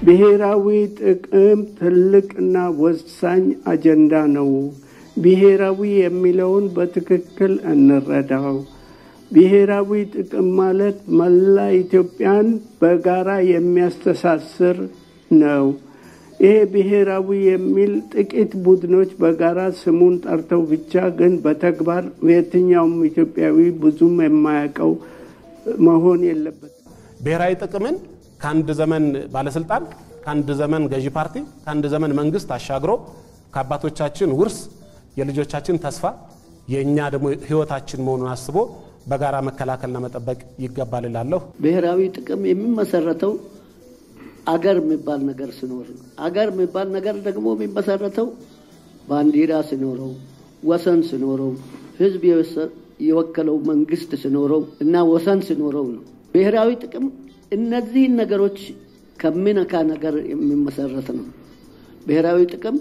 ብሔራዊ ጥቅም ትልቅና ወሳኝ አጀንዳ ነው። ብሔራዊ የሚለውን በትክክል እንረዳው። ብሔራዊ ጥቅም ማለት መላ ኢትዮጵያን በጋራ የሚያስተሳስር ነው። ይሄ ብሔራዊ የሚል ጥቂት ቡድኖች በጋራ ስሙን ጠርተው ብቻ ግን በተግባር የትኛውም ኢትዮጵያዊ ብዙም የማያውቀው መሆን የለበትም። ብሔራዊ ጥቅምን ከአንድ ዘመን ባለስልጣን ከአንድ ዘመን ገዢ ፓርቲ ከአንድ ዘመን መንግስት አሻግሮ ከአባቶቻችን ውርስ የልጆቻችን ተስፋ የኛ ደግሞ ህይወታችን መሆኑን አስቦ በጋራ መከላከልና መጠበቅ ይገባል እላለሁ። ብሔራዊ ጥቅም የሚመሰረተው አገር የሚባል ነገር ሲኖር ነው። አገር የሚባል ነገር ደግሞ የሚመሰረተው ባንዲራ ሲኖረው፣ ወሰን ሲኖረው፣ ህዝብ የወከለው መንግስት ሲኖረው እና ወሰን ሲኖረው ነው። ብሔራዊ ጥቅም እነዚህ ነገሮች ከሚነካ ነገር የሚመሰረት ነው። ብሔራዊ ጥቅም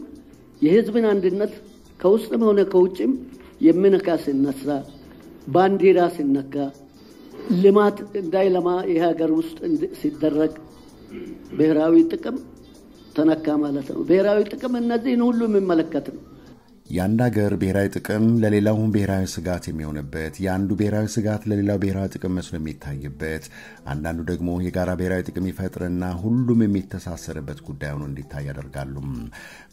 የህዝብን አንድነት ከውስጥም ሆነ ከውጭም የሚነካ ሲነሳ፣ ባንዲራ ሲነካ፣ ልማት እንዳይለማ የሀገር ውስጥ ሲደረግ ብሔራዊ ጥቅም ተነካ ማለት ነው። ብሔራዊ ጥቅም እነዚህን ሁሉ የሚመለከት ነው። የአንድ ሀገር ብሔራዊ ጥቅም ለሌላው ብሔራዊ ስጋት የሚሆንበት፣ የአንዱ ብሔራዊ ስጋት ለሌላው ብሔራዊ ጥቅም መስሎ የሚታይበት፣ አንዳንዱ ደግሞ የጋራ ብሔራዊ ጥቅም ይፈጥርና ሁሉም የሚተሳሰርበት ጉዳይ ሆኖ እንዲታይ ያደርጋሉ።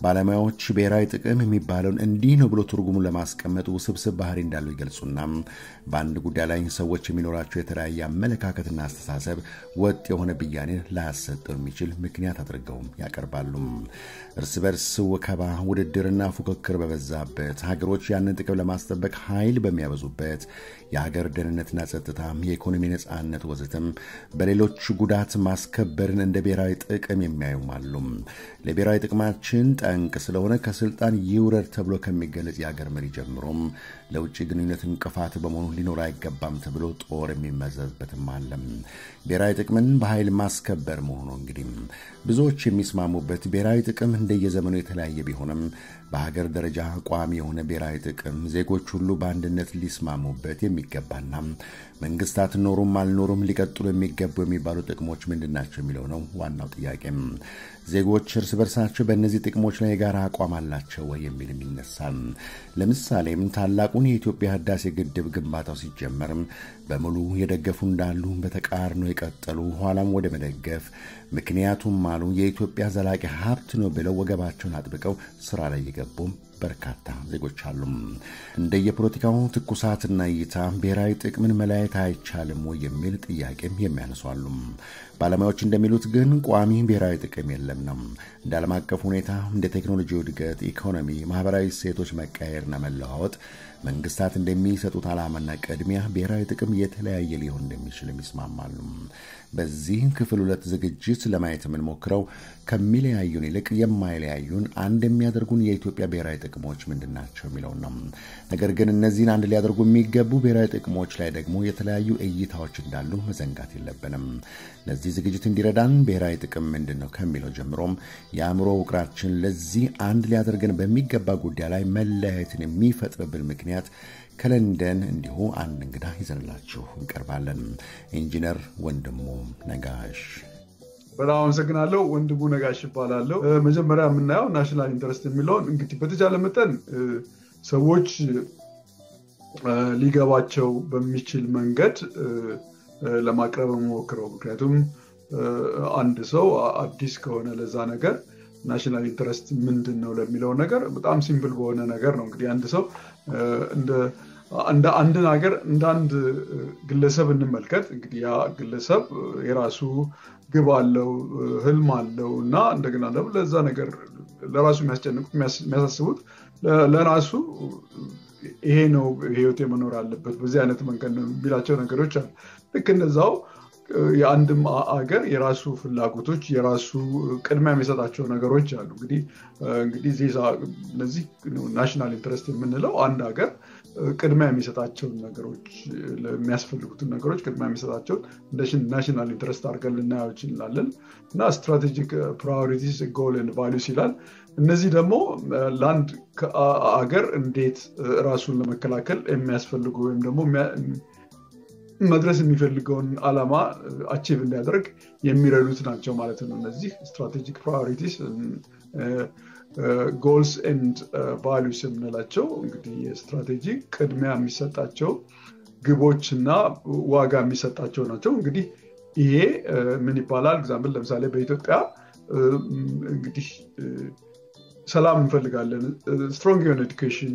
ባለሙያዎች ብሔራዊ ጥቅም የሚባለውን እንዲህ ነው ብሎ ትርጉሙን ለማስቀመጥ ውስብስብ ባህሪ እንዳለው ይገልጹና በአንድ ጉዳይ ላይ ሰዎች የሚኖራቸው የተለያየ አመለካከትና አስተሳሰብ ወጥ የሆነ ብያኔ ላያሰጠው የሚችል ምክንያት አድርገው ያቀርባሉ። እርስ በርስ ወከባ፣ ውድድርና ፉክክር በበዛበት፣ ሀገሮች ያንን ጥቅም ለማስጠበቅ ኃይል በሚያበዙበት፣ የሀገር ደህንነትና ጸጥታ፣ የኢኮኖሚ ነጻነት ወዘተም በሌሎች ጉዳት ማስከበርን እንደ ብሔራዊ ጥቅም የሚያዩም አሉ። ለብሔራዊ ጥቅማችን ጠንቅ ስለሆነ ከስልጣን ይውረድ ተብሎ ከሚገለጽ የሀገር መሪ ጀምሮም ለውጭ ግንኙነት እንቅፋት በመሆኑ ሊኖር አይገባም ተብሎ ጦር የሚመዘዝበትም አለ። ብሔራዊ ጥቅምን በኃይል ማስከበር መሆኑ እንግዲህ ብዙዎች የሚስማሙበት ብሔራዊ ጥቅም እንደየዘመኑ የተለያየ ቢሆንም በሀገር ደረጃ ቋሚ የሆነ ብሔራዊ ጥቅም ዜጎች ሁሉ በአንድነት ሊስማሙበት የሚገባና መንግስታት ኖሩም አልኖሩም ሊቀጥሉ የሚገቡ የሚባሉ ጥቅሞች ምንድናቸው የሚለው ነው ዋናው ጥያቄ። ዜጎች እርስ በርሳቸው በእነዚህ ጥቅሞች ላይ የጋራ አቋም አላቸው ወይ የሚል ይነሳል። ለምሳሌም ታላቁን የኢትዮጵያ ህዳሴ ግድብ ግንባታው ሲጀመር በሙሉ የደገፉ እንዳሉ፣ በተቃርኖ የቀጠሉ ኋላም ወደ መደገፍ ምክንያቱም አሉ የኢትዮጵያ ዘላቂ ሀብት ነው ብለው ወገባቸውን አጥብቀው ስራ ላይ የገቡ በርካታ ዜጎች አሉ። እንደየፖለቲካው ትኩሳትና እይታ ብሔራዊ ጥቅምን መለያየት አይቻልም ወይ የሚል ጥያቄም የሚያነሱ አሉ። ባለሙያዎች እንደሚሉት ግን ቋሚ ብሔራዊ ጥቅም የለም ነው። እንደ ዓለም አቀፍ ሁኔታ፣ እንደ ቴክኖሎጂ እድገት፣ ኢኮኖሚ፣ ማህበራዊ እሴቶች መቀየርና መለዋወጥ መንግስታት እንደሚሰጡት ዓላማና ቅድሚያ ብሔራዊ ጥቅም የተለያየ ሊሆን እንደሚችል ይስማማሉ። በዚህ ክፍል 2 ዝግጅት ለማየት የምንሞክረው ከሚለያዩን ይልቅ የማይለያዩን አንድ የሚያደርጉን የኢትዮጵያ ብሔራዊ ጥቅሞች ምንድናቸው የሚለው ነው። ነገር ግን እነዚህን አንድ ሊያደርጉ የሚገቡ ብሔራዊ ጥቅሞች ላይ ደግሞ የተለያዩ እይታዎች እንዳሉ መዘንጋት የለብንም። ለዚህ ዝግጅት እንዲረዳን ብሔራዊ ጥቅም ምንድነው ከሚለው ጀምሮም የአእምሮ ውቅራችን ለዚህ አንድ ሊያደርገን በሚገባ ጉዳይ ላይ መለያየትን የሚፈጥርብን ምክንያት ከለንደን እንዲሁ አንድ እንግዳ ይዘንላችሁ እንቀርባለን። ኢንጂነር ወንድሙ ነጋሽ። በጣም አመሰግናለሁ። ወንድሙ ነጋሽ ይባላል። መጀመሪያ የምናየው ናሽናል ኢንተረስት የሚለውን እንግዲህ በተቻለ መጠን ሰዎች ሊገባቸው በሚችል መንገድ ለማቅረብ ሞክረው። ምክንያቱም አንድ ሰው አዲስ ከሆነ ለዛ ነገር ናሽናል ኢንተረስት ምንድነው ለሚለው ነገር በጣም ሲምፕል በሆነ ነገር ነው። እንግዲህ አንድ ሰው እንደ አንድ ሀገር እንደ አንድ ግለሰብ እንመልከት። እንግዲህ ያ ግለሰብ የራሱ ግብ አለው፣ ህልም አለው እና እንደገና ደግሞ ለዛ ነገር ለራሱ የሚያሳስቡት ለራሱ ይሄ ነው ህይወቴ መኖር አለበት በዚህ አይነት መንገድ ነው የሚላቸው ነገሮች አሉ። ልክ እንደዛው የአንድም ሀገር የራሱ ፍላጎቶች የራሱ ቅድሚያ የሚሰጣቸው ነገሮች አሉ። እንግዲህ እነዚህ ናሽናል ኢንተረስት የምንለው አንድ ሀገር ቅድሚያ የሚሰጣቸው ነገሮች ለሚያስፈልጉት ነገሮች ቅድሚያ የሚሰጣቸው ናሽናል ኢንተረስት አድርገን ልናየው እንችላለን እና ስትራቴጂክ ፕራዮሪቲስ ጎል ኤንድ ቫልዩስ ይላል። እነዚህ ደግሞ ለአንድ ሀገር እንዴት ራሱን ለመከላከል የሚያስፈልጉ ወይም ደግሞ መድረስ የሚፈልገውን ዓላማ አቺቭ እንዲያደርግ የሚረዱት ናቸው ማለት ነው። እነዚህ ስትራቴጂክ ፕራዮሪቲስ ጎልስ ኤንድ ቫሉስ የምንላቸው እንግዲህ የስትራቴጂ ቅድሚያ የሚሰጣቸው ግቦች እና ዋጋ የሚሰጣቸው ናቸው። እንግዲህ ይሄ ምን ይባላል? ኤግዛምፕል ለምሳሌ በኢትዮጵያ እንግዲህ ሰላም እንፈልጋለን፣ ስትሮንግ የሆነ ኤዱኬሽን፣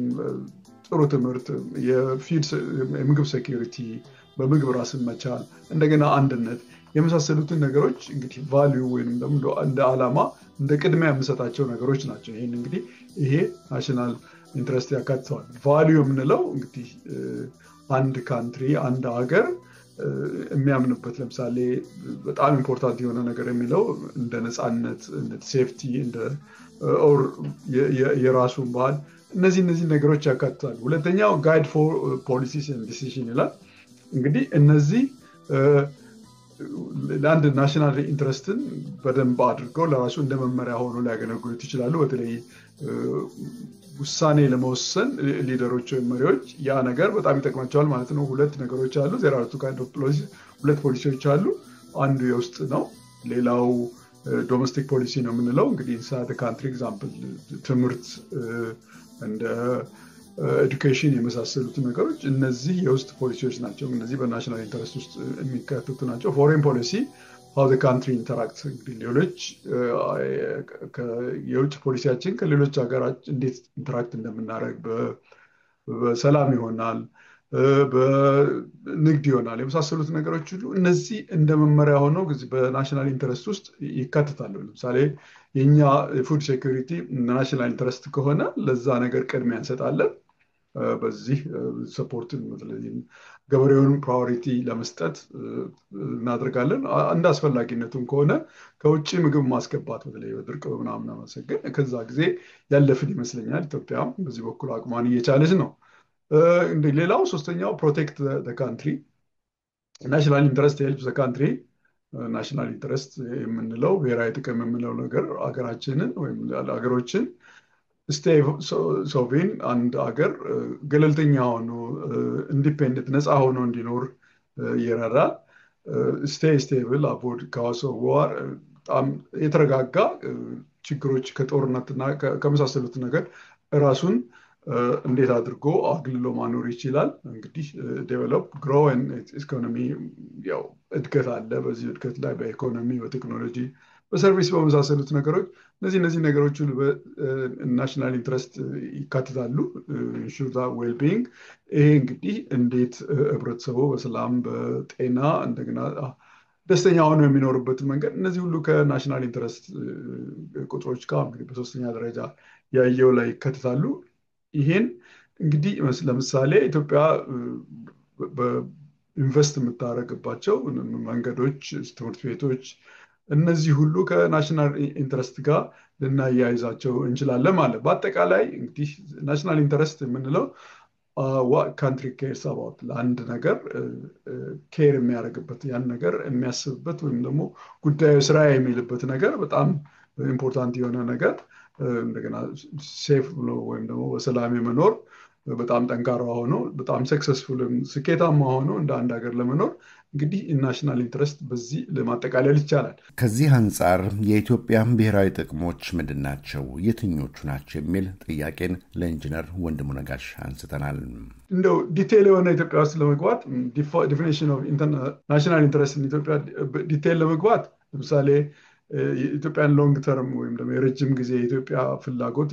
ጥሩ ትምህርት፣ የምግብ ሴኪሪቲ፣ በምግብ ራስን መቻል፣ እንደገና አንድነት የመሳሰሉትን ነገሮች እንግዲህ ቫሊዩ ወይም ደግሞ እንደ ዓላማ እንደ ቅድሚያ የምሰጣቸው ነገሮች ናቸው። ይህን እንግዲህ ይሄ ናሽናል ኢንትረስት ያካትተዋል። ቫሊዩ የምንለው እንግዲህ አንድ ካንትሪ አንድ ሀገር የሚያምንበት ለምሳሌ በጣም ኢምፖርታንት የሆነ ነገር የሚለው እንደ ነፃነት፣ እንደ ሴፍቲ፣ እንደ የራሱን ባህል እነዚህ ነገሮች ያካትታሉ። ሁለተኛው ጋይድ ፎር ፖሊሲስ ኤንድ ዲሲዥን ይላል። እንግዲህ እነዚህ ለአንድ ናሽናል ኢንትረስትን በደንብ አድርገው ለራሱ እንደ መመሪያ ሆኖ ሊያገለግሉት ይችላሉ። በተለይ ውሳኔ ለመወሰን ሊደሮች ወይም መሪዎች ያ ነገር በጣም ይጠቅማቸዋል ማለት ነው። ሁለት ነገሮች አሉ። ሁለት ፖሊሲዎች አሉ። አንዱ የውስጥ ነው፣ ሌላው ዶሜስቲክ ፖሊሲ ነው የምንለው። እንግዲህ ኢንሳይድ ካንትሪ ኤግዛምፕል ትምህርት እንደ ኤዱኬሽን የመሳሰሉት ነገሮች እነዚህ የውስጥ ፖሊሲዎች ናቸው። እነዚህ በናሽናል ኢንተረስት ውስጥ የሚካተቱ ናቸው። ፎሬን ፖሊሲ how the country interacts ሌሎች የውጭ ፖሊሲያችን ከሌሎች ሀገራት እንዴት ኢንተራክት እንደምናደርግ በሰላም ይሆናል፣ በንግድ ይሆናል የመሳሰሉት ነገሮች ሁሉ እነዚህ እንደ መመሪያ ሆነው በናሽናል ኢንተረስት ውስጥ ይካተታሉ። ለምሳሌ የኛ ፉድ ሴኩሪቲ ናሽናል ኢንተረስት ከሆነ ለዛ ነገር ቅድሚያ እንሰጣለን። በዚህ ሰፖርት ገበሬውን ፕራዮሪቲ ለመስጠት እናደርጋለን። እንደ አስፈላጊነቱም ከሆነ ከውጭ ምግብ ማስገባት በተለይ በድርቅ ምናምን ማሰገን ከዛ ጊዜ ያለፍን ይመስለኛል። ኢትዮጵያም በዚህ በኩል አቅሟን እየቻለች ነው። ሌላው ሶስተኛው ፕሮቴክት ዘ ካንትሪ ናሽናል ኢንተረስት ሄልፕ ዘ ካንትሪ። ናሽናል ኢንተረስት የምንለው ብሔራዊ ጥቅም የምንለው ነገር ሀገራችንን ወይም ሀገሮችን ሶቬን አንድ ሀገር ገለልተኛ ሆኖ ኢንዲፔንደንት ነፃ ሆኖ እንዲኖር ይረዳል። ስቴብል አቮይድ ካውስ ኦፍ ዋር በጣም የተረጋጋ ችግሮች ከጦርነትና ከመሳሰሉት ነገር ራሱን እንዴት አድርጎ አግልሎ ማኖር ይችላል። እንግዲህ ዴቨሎፕ ግሮ ኢኮኖሚ ያው እድገት አለ። በዚህ እድገት ላይ በኢኮኖሚ በቴክኖሎጂ በሰርቪስ በመሳሰሉት ነገሮች እነዚህ ነገሮች ሁሉ በናሽናል ኢንትረስት ይካትታሉ። ኢንሹር ዘ ዌል ቢንግ ይሄ እንግዲህ እንዴት ህብረተሰቡ በሰላም በጤና እንደገና ደስተኛ ሆኖ የሚኖርበትን መንገድ እነዚህ ሁሉ ከናሽናል ኢንትረስት ቁጥሮች ጋር እንግዲህ በሶስተኛ ደረጃ ያየው ላይ ይካትታሉ። ይሄን እንግዲህ ለምሳሌ ኢትዮጵያ በኢንቨስት የምታደርግባቸው መንገዶች፣ ትምህርት ቤቶች እነዚህ ሁሉ ከናሽናል ኢንተረስት ጋር ልናያይዛቸው እንችላለን ማለት። በአጠቃላይ እንግዲህ ናሽናል ኢንተረስት የምንለው what country cares about ለአንድ ነገር ኬር የሚያደርግበት ያን ነገር የሚያስብበት ወይም ደግሞ ጉዳዩ ስራ የሚልበት ነገር በጣም ኢምፖርታንት የሆነ ነገር እንደገና ሴፍ ብሎ ወይም ደግሞ በሰላም የመኖር በጣም ጠንካራ ሆኖ በጣም ሰክሰስፉል ስኬታማ ሆኖ እንደ አንድ ሀገር ለመኖር እንግዲህ ናሽናል ኢንተረስት በዚህ ለማጠቃለል ይቻላል። ከዚህ አንጻር የኢትዮጵያ ብሔራዊ ጥቅሞች ምንድን ናቸው፣ የትኞቹ ናቸው የሚል ጥያቄን ለኢንጂነር ወንድሙ ነጋሽ አንስተናል። እንደው ዲቴይል የሆነ ኢትዮጵያ ውስጥ ለመግባት ዲፊኒሽን ኦፍ ናሽናል ኢንተረስት ኢትዮጵያ ዲቴይል ለመግባት ለምሳሌ የኢትዮጵያን ሎንግ ተርም ወይም ደግሞ የረጅም ጊዜ የኢትዮጵያ ፍላጎት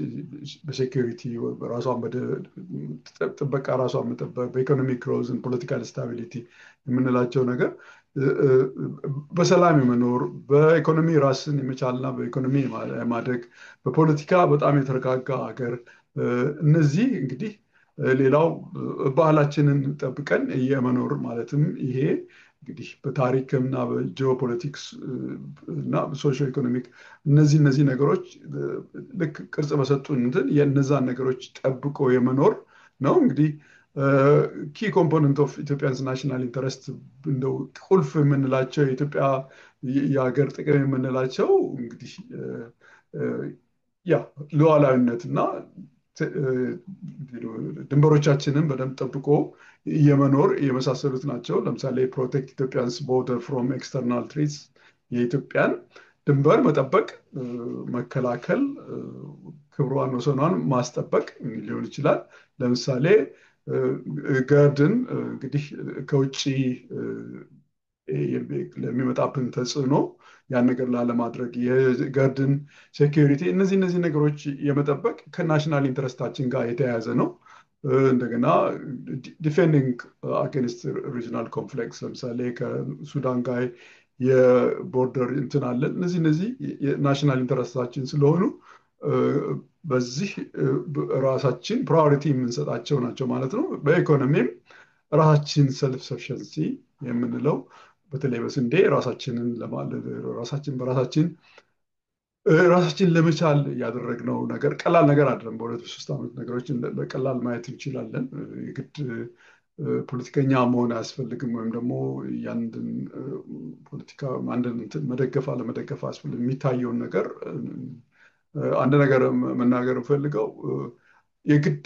በሴኩሪቲ ራሷን ጥበቃ ራሷን መጠበቅ በኢኮኖሚክ ግሮዝ ፖለቲካል ስታቢሊቲ የምንላቸው ነገር በሰላም የመኖር በኢኮኖሚ ራስን የመቻልና በኢኮኖሚ የማደግ በፖለቲካ በጣም የተረጋጋ ሀገር እነዚህ እንግዲህ ሌላው ባህላችንን ጠብቀን የመኖር ማለትም ይሄ እንግዲህ በታሪክና በጂኦፖለቲክስ እና በሶሺዮ ኢኮኖሚክ እነዚህ ነገሮች ልክ ቅርጽ በሰጡን የነዛን ነገሮች ጠብቆ የመኖር ነው። እንግዲህ ኪ ኮምፖነንት ኦፍ ኢትዮጵያንስ ናሽናል ኢንተረስት እንደው ቁልፍ የምንላቸው የኢትዮጵያ የሀገር ጥቅም የምንላቸው እንግዲህ ሉዓላዊነትና ድንበሮቻችንን በደንብ ጠብቆ የመኖር የመሳሰሉት ናቸው። ለምሳሌ ፕሮቴክት ኢትዮጵያንስ ቦርደር ፍሮም ኤክስተርናል ትሬትስ፣ የኢትዮጵያን ድንበር መጠበቅ፣ መከላከል፣ ክብሯን ወሰኗን ማስጠበቅ ሊሆን ይችላል። ለምሳሌ ገርድን እንግዲህ ከውጭ ለሚመጣብን ተጽዕኖ ያን ነገር ላለማድረግ የገርድን ሴኪሪቲ እነዚህ ነገሮች የመጠበቅ ከናሽናል ኢንተረስታችን ጋር የተያያዘ ነው። እንደገና ዲፌንዲንግ አጌንስት ሪጅናል ኮንፍሊክትስ ለምሳሌ ከሱዳን ጋር የቦርደር እንትን አለን። እነዚህ የናሽናል ኢንተረስታችን ስለሆኑ በዚህ ራሳችን ፕራዮሪቲ የምንሰጣቸው ናቸው ማለት ነው። በኢኮኖሚም ራሳችን ሰልፍ ሰፊሸንሲ የምንለው በተለይ በስንዴ ራሳችን ለመቻል ያደረግነው ነገር ቀላል ነገር አይደለም። በ2-3 ዓመት ነገሮችን በቀላል ማየት እንችላለን። የግድ ፖለቲከኛ መሆን አያስፈልግም፣ ወይም ደግሞ ያንድን ፖለቲካ አንድን መደገፍ አለመደገፍ አያስፈልግም። የሚታየውን ነገር አንድ ነገር መናገር ፈልገው የግድ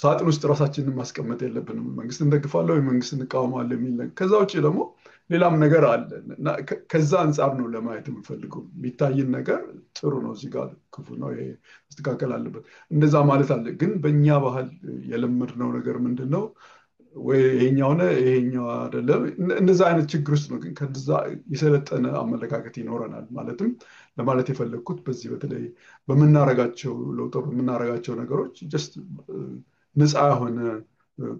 ሳጥን ውስጥ ራሳችንን ማስቀመጥ የለብንም። መንግስት እንደግፋለሁ ወይ መንግስት እንቃወማለሁ የሚል ነገር። ከዛ ውጭ ደግሞ ሌላም ነገር አለ እና ከዛ አንጻር ነው ለማየት የምፈልገው። የሚታይን ነገር ጥሩ ነው፣ እዚህ ጋር ክፉ ነው፣ ይሄ መስተካከል አለበት እንደዛ ማለት አለ። ግን በእኛ ባህል የለመድነው ነገር ምንድን ነው? ወይ ይሄኛው ነው ይሄኛው አይደለም፣ እንደዛ አይነት ችግር ውስጥ ነው። ግን ከዛ የሰለጠነ አመለካከት ይኖረናል ማለትም ለማለት የፈለግኩት በዚህ በተለይ በምናረጋቸው ለውጥ በምናረጋቸው ነገሮች ጀስት ነፃ የሆነ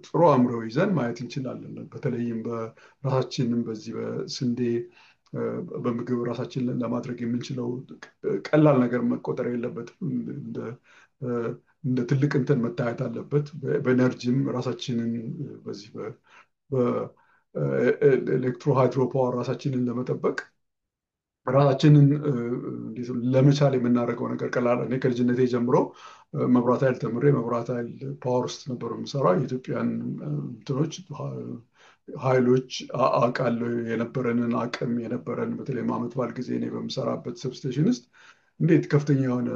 ጥሩ አእምሮ ይዘን ማየት እንችላለን። በተለይም በራሳችንም በዚህ በስንዴ በምግብ ራሳችንን ለማድረግ የምንችለው ቀላል ነገር መቆጠር የለበትም። እንደ ትልቅ እንትን መታየት አለበት። በኤነርጂም ራሳችንን በዚህ በኤሌክትሮ ሃይድሮ ፓወር ራሳችንን ለመጠበቅ ራሳችንን ለመቻል የምናደርገው ነገር ቀላል። እኔ ከልጅነቴ ጀምሮ መብራት ኃይል ተምሬ መብራት ኃይል ፓወር ውስጥ ነበር የምሰራው። የኢትዮጵያን እንትኖች ኃይሎች አውቃለሁ። የነበረንን አቅም የነበረን በተለይ ዓመት በዓል ጊዜ እኔ በምሰራበት ሰብስቴሽን ውስጥ እንዴት ከፍተኛ የሆነ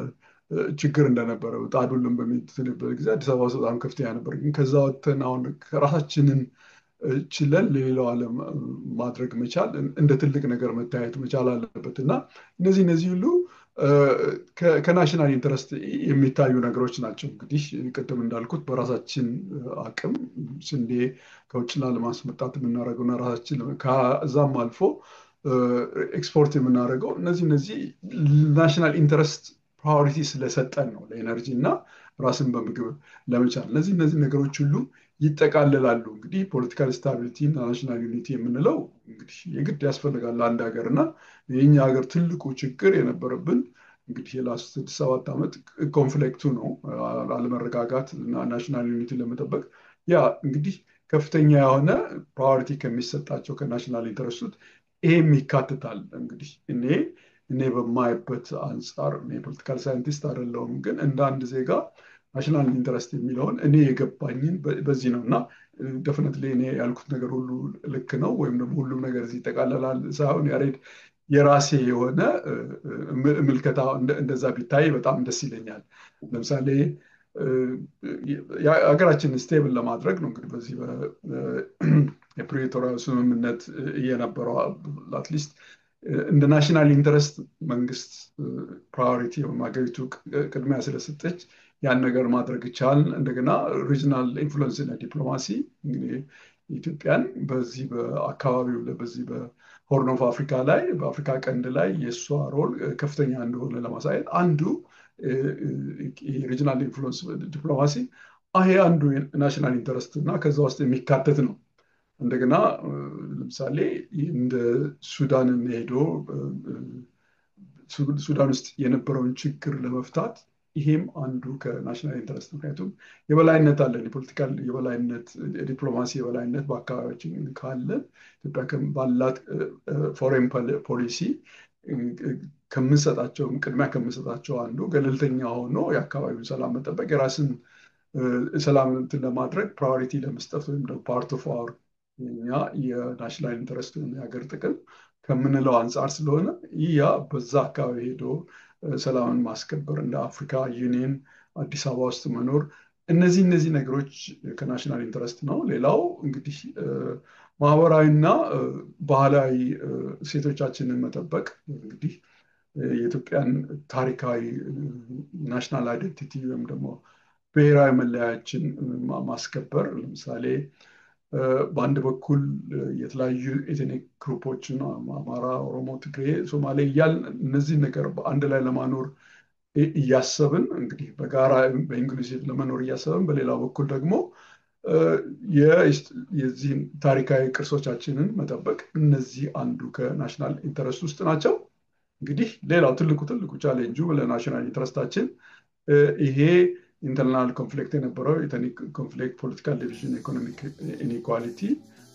ችግር እንደነበረ ጣዱልን በሚትንበት ጊዜ አዲስ አበባ ውስጥ በጣም ከፍተኛ ነበር። ግን ከዛ ወጥተን አሁን ራሳችንን ችለን ለሌላው ዓለም ማድረግ መቻል እንደ ትልቅ ነገር መታየት መቻል አለበት እና እነዚህ ሁሉ ከናሽናል ኢንተረስት የሚታዩ ነገሮች ናቸው። እንግዲህ ቅድም እንዳልኩት በራሳችን አቅም ስንዴ ከውጭ ለማስመጣት የምናደርገውና ራሳችን ከዛም አልፎ ኤክስፖርት የምናደርገው እነዚህ ናሽናል ኢንተረስት ፕራዮሪቲ ስለሰጠን ነው ለኤነርጂ እና ራስን በምግብ ለመቻል። እነዚህ ነገሮች ሁሉ ይጠቃለላሉ። እንግዲህ ፖለቲካል ስታቢሊቲ እና ናሽናል ዩኒቲ የምንለው እንግዲህ የግድ ያስፈልጋል አንድ ሀገር እና የኛ ሀገር ትልቁ ችግር የነበረብን እንግዲህ የላስት 6-7 ዓመት ኮንፍሊክቱ ነው፣ አለመረጋጋት እና ናሽናል ዩኒቲ ለመጠበቅ ያ እንግዲህ ከፍተኛ የሆነ ፕራዮሪቲ ከሚሰጣቸው ከናሽናል ኢንተረስት ይሄም ይካትታል። እንግዲህ እኔ በማይበት አንጻር እኔ ፖለቲካል ሳይንቲስት አይደለሁም፣ ግን እንደ አንድ ዜጋ ናሽናል ኢንተረስት የሚለውን እኔ የገባኝን በዚህ ነው እና ደፍነትሊ እኔ ያልኩት ነገር ሁሉ ልክ ነው ወይም ደግሞ ሁሉም ነገር እዚህ ይጠቃለላል ሳይሆን ያሬድ የራሴ የሆነ ምልከታ እንደዛ ቢታይ በጣም ደስ ይለኛል። ለምሳሌ ሀገራችን ስቴብል ለማድረግ ነው እንግዲህ በዚህ የፕሪቶሪያ ስምምነት እየነበረው አትሊስት እንደ ናሽናል ኢንተረስት መንግስት ፕራዮሪቲ ሀገሪቱ ቅድሚያ ስለሰጠች ያን ነገር ማድረግ ይቻል። እንደገና ሪጅናል ኢንፍሉዌንስ እና ዲፕሎማሲ ኢትዮጵያን በዚህ በአካባቢው በዚህ በሆርን ኦፍ አፍሪካ ላይ በአፍሪካ ቀንድ ላይ የእሷ ሮል ከፍተኛ እንደሆነ ለማሳየት አንዱ ሪጅናል ኢንፍሉዌንስ ዲፕሎማሲ ይሄ አንዱ ናሽናል ኢንተረስት እና ከዛ ውስጥ የሚካተት ነው። እንደገና ለምሳሌ እንደ ሱዳንን ሄዶ ሱዳን ውስጥ የነበረውን ችግር ለመፍታት ይሄም አንዱ ከናሽናል ኢንተረስት፣ ምክንያቱም የበላይነት አለን፣ የፖለቲካል የበላይነት የዲፕሎማሲ የበላይነት በአካባቢያችን ካለ ኢትዮጵያ ባላት ፎሬን ፖሊሲ ቅድሚያ ከምንሰጣቸው አንዱ ገለልተኛ ሆኖ የአካባቢውን ሰላም መጠበቅ የራስን ሰላም ለማድረግ ፕራዮሪቲ ለመስጠት ወይም ደግሞ ፓርት ኦፍ አወር እኛ የናሽናል ኢንተረስት ወይም የሀገር ጥቅም ከምንለው አንጻር ስለሆነ ያ በዛ አካባቢ ሄዶ ሰላምን ማስከበር እንደ አፍሪካ ዩኒየን አዲስ አበባ ውስጥ መኖር እነዚህ ነገሮች ከናሽናል ኢንተረስት ነው። ሌላው እንግዲህ ማህበራዊና ባህላዊ ሴቶቻችንን መጠበቅ እንግዲህ የኢትዮጵያን ታሪካዊ ናሽናል አይደንቲቲ ወይም ደግሞ ብሔራዊ መለያችን ማስከበር ለምሳሌ በአንድ በኩል የተለያዩ ኤትኒክ ግሩፖችን አማራ፣ ኦሮሞ፣ ትግሬ፣ ሶማሌ እያል እነዚህ ነገር በአንድ ላይ ለማኖር እያሰብን እንግዲህ በጋራ በኢንክሉሲቭ ለመኖር እያሰብን በሌላ በኩል ደግሞ የዚህን ታሪካዊ ቅርሶቻችንን መጠበቅ እነዚህ አንዱ ከናሽናል ኢንተረስት ውስጥ ናቸው። እንግዲህ ሌላው ትልቁ ቻሌንጁ ለናሽናል ኢንተረስታችን ይሄ ኢንተርናል ኮንፍሊክት የነበረው ኢትኒክ ኮንፍሊክት፣ ፖለቲካል ዲቪዥን፣ ኢኮኖሚክ ኢኒኳሊቲ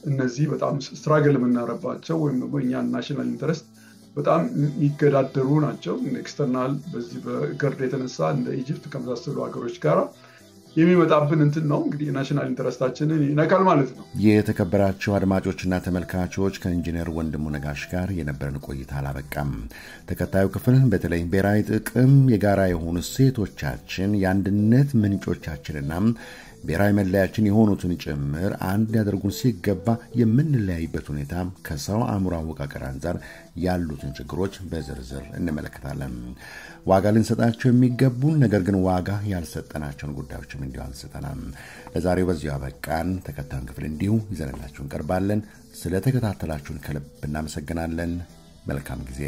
እነዚህ በጣም ስትራግል የምናረባቸው ወይም ደግሞ እኛ ናሽናል ኢንተረስት በጣም የሚገዳደሩ ናቸው። ኤክስተርናል በዚህ በገርድ የተነሳ እንደ ኢጅፕት ከመሳሰሉ ሀገሮች ጋር የሚመጣብን እንትን ነው እንግዲህ ናሽናል ኢንተረስታችንን ይነካል ማለት ነው። የተከበራችሁ አድማጮችና ተመልካቾች ከኢንጂነር ወንድሙ ነጋሽ ጋር የነበረን ቆይታ አላበቃም። ተከታዩ ክፍል በተለይ ብሔራዊ ጥቅም፣ የጋራ የሆኑ እሴቶቻችን፣ የአንድነት ምንጮቻችንና ብሔራዊ መለያችን የሆኑትን ጭምር አንድ ያደርጉን ሲገባ የምንለያይበት ሁኔታ ከሰው አእምሮ አወቃቀር አንጻር ያሉትን ችግሮች በዝርዝር እንመለከታለን። ዋጋ ልንሰጣቸው የሚገቡን ነገር ግን ዋጋ ያልሰጠናቸውን ጉዳዮችም እንዲሁ አንስተናል። ለዛሬው በዚሁ አበቃን። ተከታዩን ክፍል እንዲሁ ይዘንላችሁ እንቀርባለን። ስለተከታተላችሁን ከልብ እናመሰግናለን። መልካም ጊዜ